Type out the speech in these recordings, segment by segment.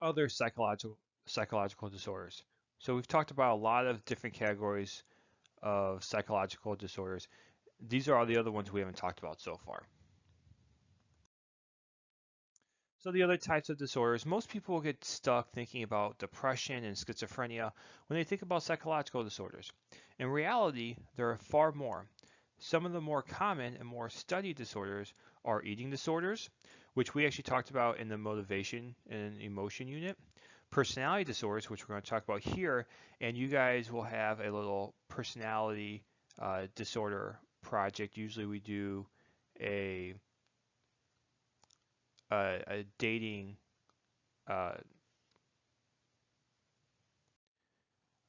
Other psychological disorders. So we've talked about a lot of different categories of psychological disorders. These are all the other ones we haven't talked about so far. So the other types of disorders, most people get stuck thinking about depression and schizophrenia when they think about psychological disorders. In reality, there are far more. Some of the more common and more studied disorders are eating disorders, which we actually talked about in the motivation and emotion unit, personality disorders, which we're going to talk about here, and you guys will have a little personality disorder project. Usually we do a, a dating, uh,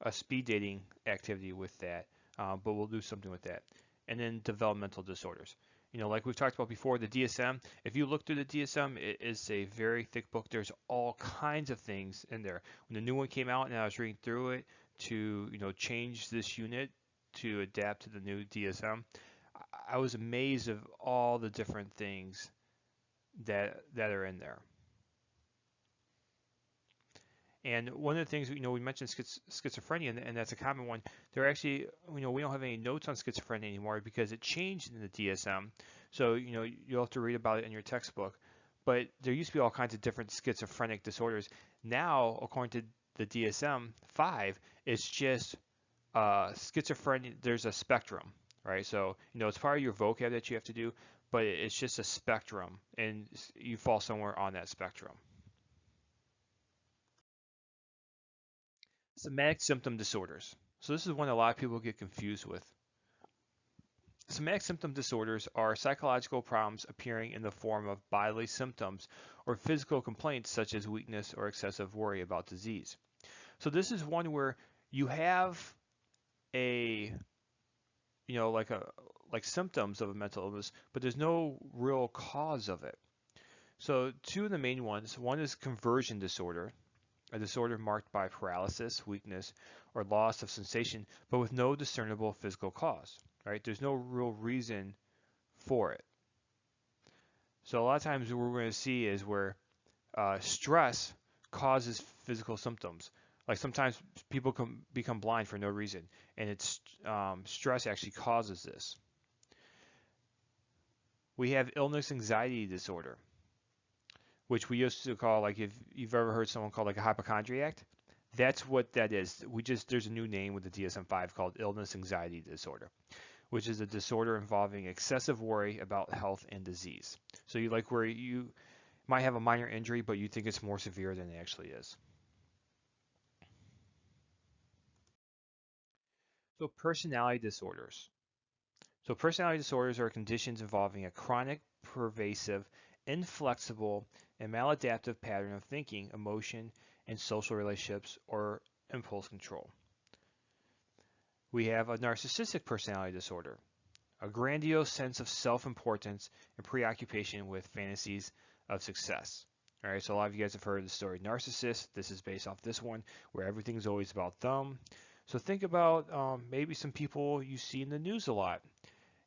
a speed dating activity with that, but we'll do something with that. And then developmental disorders. Like we've talked about before, the DSM, if you look through the DSM, it is a very thick book. There's all kinds of things in there. When the new one came out and I was reading through it to, change this unit to adapt to the new DSM, I was amazed of all the different things that are in there. And one of the things, we mentioned schizophrenia, and that's a common one. There actually, we don't have any notes on schizophrenia anymore because it changed in the DSM. So, you'll have to read about it in your textbook. But there used to be all kinds of different schizophrenic disorders. Now, according to the DSM-5, it's just schizophrenia. There's a spectrum, right? So, it's part of your vocab that you have to do, but it's just a spectrum, and you fall somewhere on that spectrum. Somatic symptom disorders. So this is one a lot of people get confused with. Somatic symptom disorders are psychological problems appearing in the form of bodily symptoms or physical complaints such as weakness or excessive worry about disease. So this is one where you have a, like symptoms of a mental illness, but there's no real cause of it. So two of the main ones, one is conversion disorder, a disorder marked by paralysis, weakness, or loss of sensation, but with no discernible physical cause, right? There's no real reason for it. So a lot of times what we're going to see is where stress causes physical symptoms. Like sometimes people become blind for no reason, and it's stress actually causes this. We have illness anxiety disorder, which we used to call, like, if you've ever heard someone called like a hypochondriac, that's what that is. There's a new name with the DSM-5 called illness anxiety disorder, which is a disorder involving excessive worry about health and disease. So you like where you might have a minor injury, but you think it's more severe than it actually is. So personality disorders. So personality disorders are conditions involving a chronic, pervasive, inflexible, and maladaptive pattern of thinking, emotion, and social relationships or impulse control. We have a narcissistic personality disorder, a grandiose sense of self-importance and preoccupation with fantasies of success. All right, so a lot of you guys have heard the story Narcissist. This is based off this one, where everything's always about them. So think about maybe some people you see in the news a lot,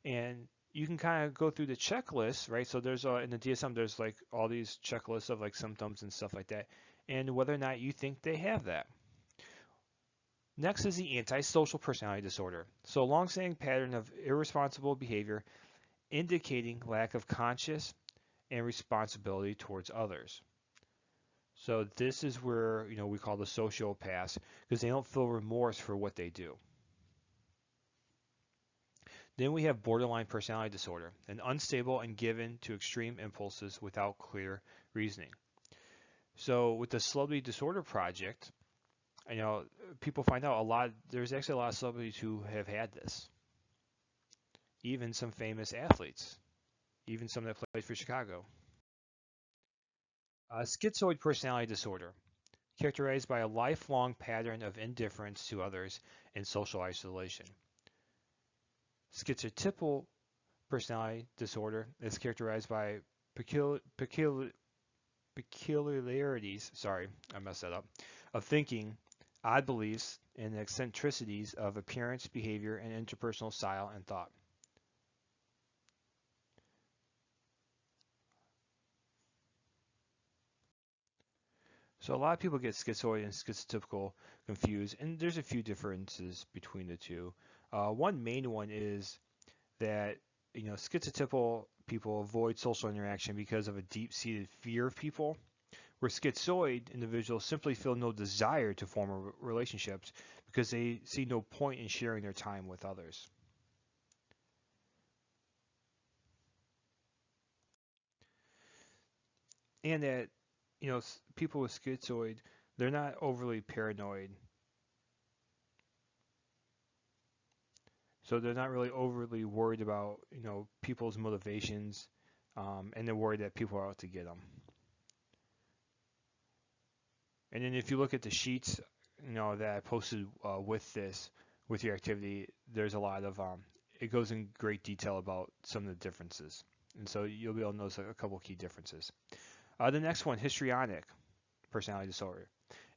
and you can kind of go through the checklist, right? So there's in the DSM, there's like all these checklists of like symptoms and stuff like that, and whether or not you think they have that. Next is the antisocial personality disorder. So a long-standing pattern of irresponsible behavior indicating lack of conscious and responsibility towards others. So this is where, we call the sociopaths because they don't feel remorse for what they do. Then we have borderline personality disorder, an unstable and given to extreme impulses without clear reasoning. So with the Celebrity Disorder Project, you know, people find out there's actually a lot of celebrities who have had this. Even some famous athletes, even some that played for Chicago. Schizoid personality disorder, characterized by a lifelong pattern of indifference to others and social isolation. Schizotypal personality disorder is characterized by peculiarities, sorry, I messed that up, of thinking, odd beliefs, and eccentricities of appearance, behavior, and interpersonal style and thought. So a lot of people get schizoid and schizotypical confused, and there's a few differences between the two. One main one is that schizotypical people avoid social interaction because of a deep-seated fear of people, where schizoid individuals simply feel no desire to form relationships because they see no point in sharing their time with others. And that people with schizoid, they're not overly paranoid, so they're not really overly worried about people's motivations, and they're worried that people are out to get them. And then if you look at the sheets, that I posted with your activity, there's a lot of it goes in great detail about some of the differences, and so you'll be able to notice a couple key differences. The next one, histrionic personality disorder,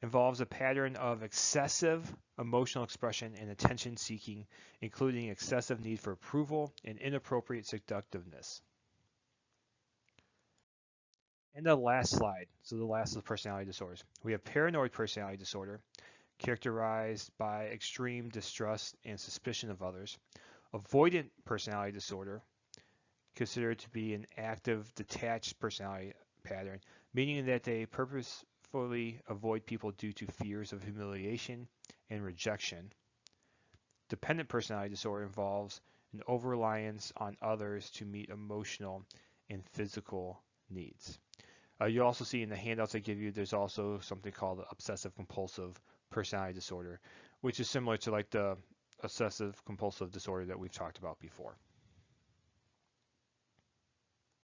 involves a pattern of excessive emotional expression and attention seeking, including excessive need for approval and inappropriate seductiveness. And the last slide, so the last of personality disorders. We have paranoid personality disorder, characterized by extreme distrust and suspicion of others. Avoidant personality disorder, considered to be an active, detached personality pattern, meaning that they purposefully avoid people due to fears of humiliation and rejection. Dependent personality disorder involves an over-reliance on others to meet emotional and physical needs. You also see in the handouts I give you, there's also something called obsessive compulsive personality disorder, which is similar to like the obsessive compulsive disorder that we've talked about before.